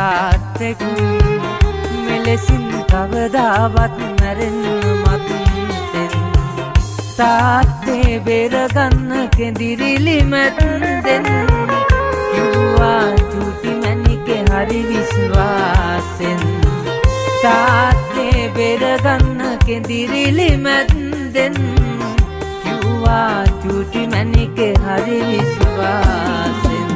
තාත්තෙක් මෙලෙසින් කවදාවත් මැරෙන්න මත්තෙන් තාත්තේ බේරගන්න කෙඳිරිලි මැද්දෙන් කිව්වා චූටි මැණිකේ හරි විශ්වාසෙන් තාත්තේ බේරගන්න කෙඳිරිලි මැද්දෙන් කිව්වා චූටි මැණිකේ හරි විශ්වාසෙන්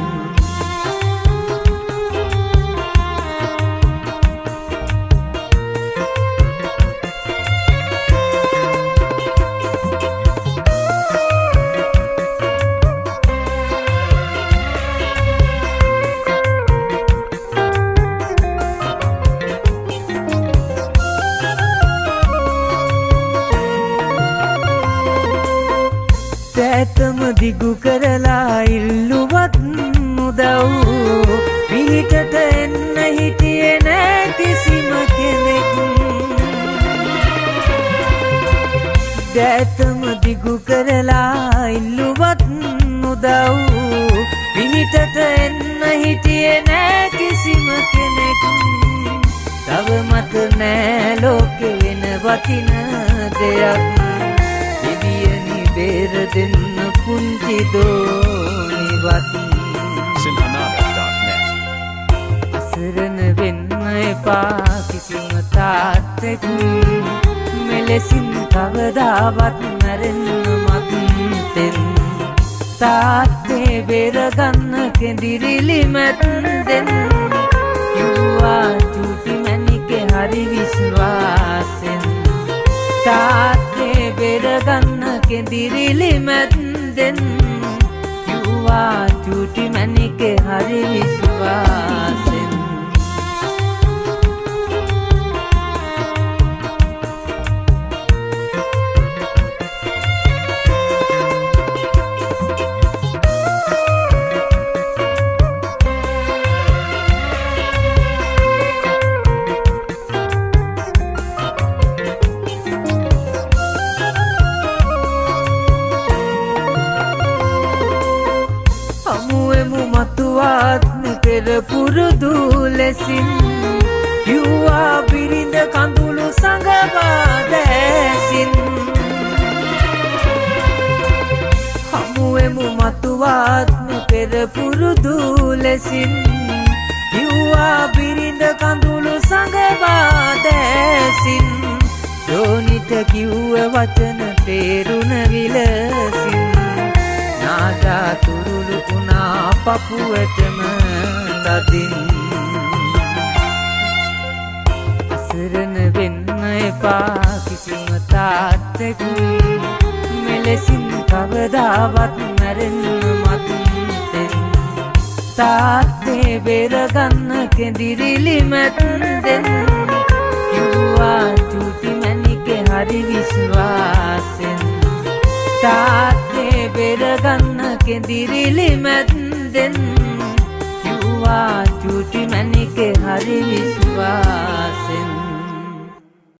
ඇතම දිගු කරලා ඉල්ලුවත් උදව් පිහිටට එන්න හිටියේ නෑ කිසිම කෙනෙක් ඇතම දිගු කරලා ඉල්ලුවත් උදව් පිහිටට එන්න හිටියේ නෑ කිසිම කෙනෙක් තවමත් නෑ ලෝකෙ වෙන වටින දෙයක් බේර දෙන්න පුංචි දෝනිවත් අසරණ වෙන්න එපා කිසිම තාත්තෙක් මෙලෙසින් කවදාවත් මැරෙන්න මත්තෙන් තාත්තේ බේරගන්න කෙඳිරිලි මැද්දෙන් කිව්වා චූටි මැණිකේ හරි විශ්වාසෙන් තාත්තේ බේරගන්න කෙඳිරිලි මැද්දෙන් කිව්වා චූටි මැණිකේ හරි විශ්වාසෙන් මතුවාත්ම පෙර පුරුදු ලෙසින් කිව්වා බිරිඳ කඳුළු සඟවා දැසින් හමුවෙමු මතුවාත්ම පෙර පුරුදු ලෙසින් කිව්වා බිරිඳ කඳුළු සඟවා දැසින් දෝනිට කිව්ව වචන තේරුණ විලසින් නාඩා තුරුළු වුණා පපුවටම ලදින් අසරණ වෙන්න එපා කිසිම තාත්තෙක් මෙලෙසින් කවදාවත් මැරෙන්න මත්තෙන් තාත්තේ බේරගන්න කෙඳිරිලි මැද්දෙන් කිව්වා චූටි මැණිකේ හරි විශ්වාසෙන් තාත්තේ බේරගන්න කෙඳිරිලි මැද්දෙන් කිව්වා චූටි මැණිකේ හරි විශ්වාසෙන්